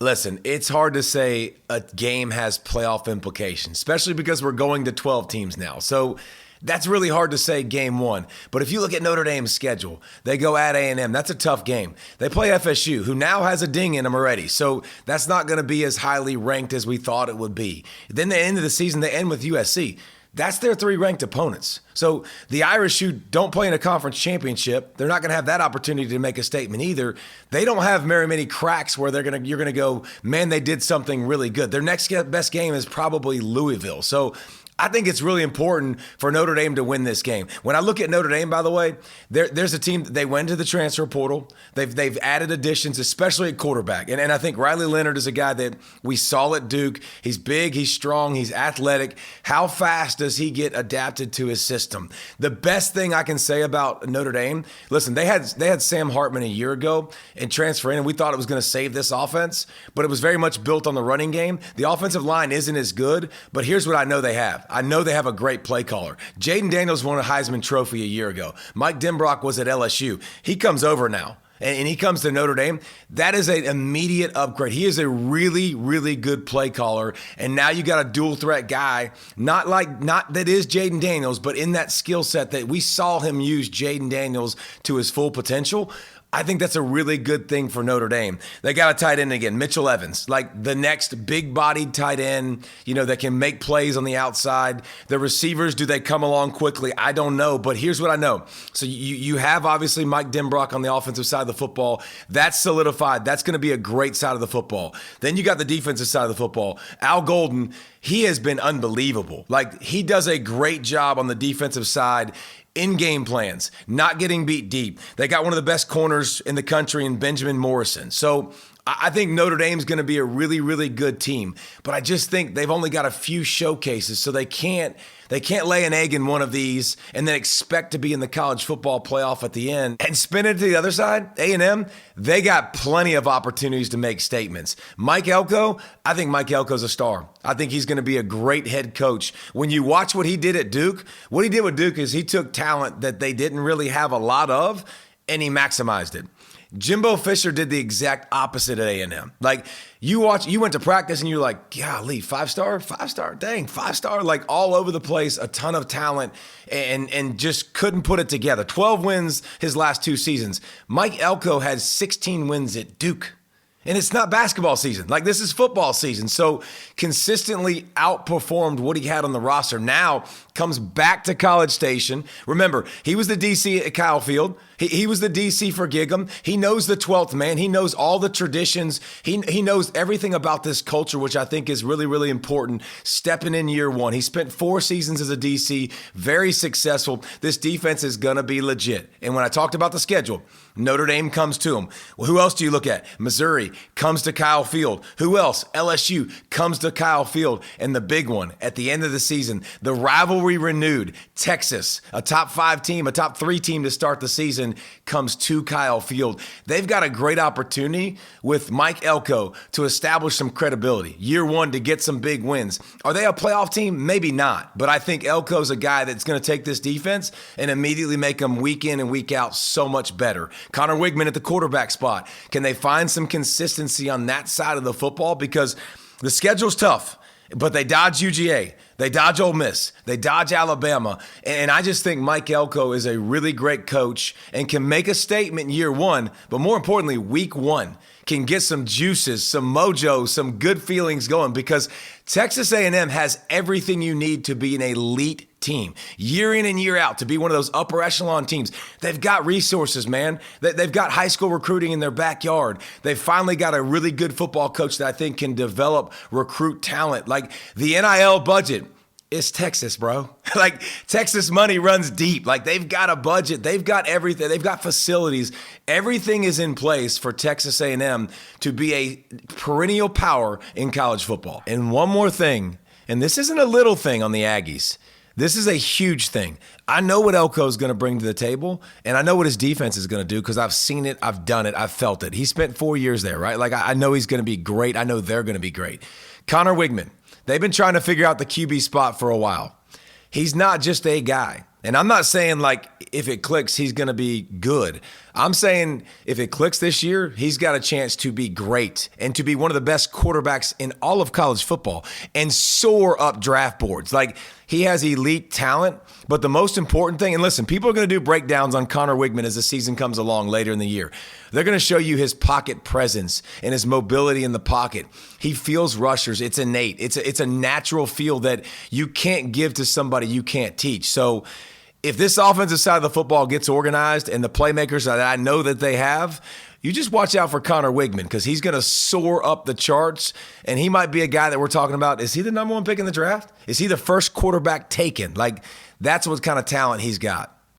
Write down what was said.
Listen, it's hard to say a game has playoff implications, especially because we're going to 12 teams now. So that's really hard to say game one. But if you look at Notre Dame's schedule, they go at A&M. That's a tough game. They play FSU, who now has a ding in them already. So that's not going to be as highly ranked as we thought it would be. Then the end of the season, they end with USC. That's their three ranked opponents. So the Irish, who don't play in a conference championship, they're not going to have that opportunity to make a statement either. They don't have very many cracks where you're going to go, man, they did something really good. Their next best game is probably Louisville. So I think it's really important for Notre Dame to win this game. When I look at Notre Dame, by the way, there's a team, they went to the transfer portal. They've added additions, especially at quarterback. And I think Riley Leonard is a guy that we saw at Duke. He's big, he's strong, he's athletic. How fast does he get adapted to his system? The best thing I can say about Notre Dame, listen, they had Sam Hartman a year ago and transfer in, and we thought it was going to save this offense, but it was very much built on the running game. The offensive line isn't as good, but here's what I know they have. I know they have a great play caller. Jaden Daniels won a Heisman Trophy a year ago. Mike Denbrock was at LSU. He comes over now, and he comes to Notre Dame. That is an immediate upgrade. He is a really, really good play caller, and now you got a dual threat guy, not that is Jaden Daniels, but in that skill set that we saw him use Jaden Daniels to his full potential. I think that's a really good thing for Notre Dame. They got a tight end again, Mitchell Evans, like the next big-bodied tight end, that can make plays on the outside. The receivers, do they come along quickly? I don't know, but here's what I know. So you have, obviously, Mike Denbrock on the offensive side of the football. That's solidified. That's going to be a great side of the football. Then you got the defensive side of the football. Al Golden, he has been unbelievable. Like, he does a great job on the defensive side in game plans, not getting beat deep. They got one of the best corners in the country in Benjamin Morrison. So I think Notre Dame's going to be a really, really good team. But I just think they've only got a few showcases, so they can't lay an egg in one of these and then expect to be in the college football playoff at the end. And spin it to the other side, A&M, they got plenty of opportunities to make statements. Mike Elko, I think Mike Elko's a star. I think he's going to be a great head coach. When you watch what he did at Duke, what he did with Duke is he took talent that they didn't really have a lot of, and he maximized it. Jimbo Fisher did the exact opposite at A&M. Like, you went to practice and you're like, golly, five-star, dang, five-star, like all over the place, a ton of talent, and just couldn't put it together. 12 wins his last two seasons. Mike Elko had 16 wins at Duke. And it's not basketball season. Like, this is football season. So consistently outperformed what he had on the roster. Now comes back to College Station. Remember, he was the DC at Kyle Field. He was the DC for Gig'em. He knows the 12th man. He knows all the traditions. He knows everything about this culture, which I think is really, really important. Stepping in year one. He spent 4 seasons as a DC, very successful. This defense is going to be legit. And when I talked about the schedule, Notre Dame comes to him. Well, who else do you look at? Missouri comes to Kyle Field. Who else? LSU comes to Kyle Field. And the big one, at the end of the season, the rivalry renewed. Texas, a top 5 team, a top 3 team to start the season, comes to Kyle Field. They've got a great opportunity with Mike Elko to establish some credibility. Year one to get some big wins. Are they a playoff team? Maybe not. But I think Elko's a guy that's going to take this defense and immediately make them week in and week out so much better. Connor Wigman at the quarterback spot. Can they find some consistency on that side of the football? Because the schedule's tough, but they dodge UGA. They dodge Ole Miss. They dodge Alabama. And I just think Mike Elko is a really great coach and can make a statement year one, but more importantly, week one can get some juices, some mojo, some good feelings going, because Texas A&M has everything you need to be an elite team, year in and year out, to be one of those upper echelon teams. They've got resources, man. They've got high school recruiting in their backyard. They've finally got a really good football coach that I think can develop, recruit talent. Like, the NIL budget, it's Texas, bro. Like, Texas money runs deep. Like, they've got a budget. They've got everything. They've got facilities. Everything is in place for Texas A&M to be a perennial power in college football. And one more thing, and this isn't a little thing on the Aggies. This is a huge thing. I know what Elko is going to bring to the table, and I know what his defense is going to do because I've seen it, I've done it, I've felt it. He spent 4 years there, right? Like, I know he's going to be great. I know they're going to be great. Connor Wigman, they've been trying to figure out the QB spot for a while. He's not just a guy. And I'm not saying, like, if it clicks, he's going to be good. I'm saying if it clicks this year, he's got a chance to be great and to be one of the best quarterbacks in all of college football and soar up draft boards. Like, he has elite talent, but the most important thing, and listen, people are going to do breakdowns on Connor Wigman as the season comes along later in the year. They're going to show you his pocket presence and his mobility in the pocket. He feels rushers. It's innate. It's a natural feel that you can't give to somebody you can't teach. So if this offensive side of the football gets organized and the playmakers that I know that they have, you just watch out for Connor Wigman because he's going to soar up the charts, and he might be a guy that we're talking about. Is he the number one pick in the draft? Is he the first quarterback taken? Like, that's what kind of talent he's got.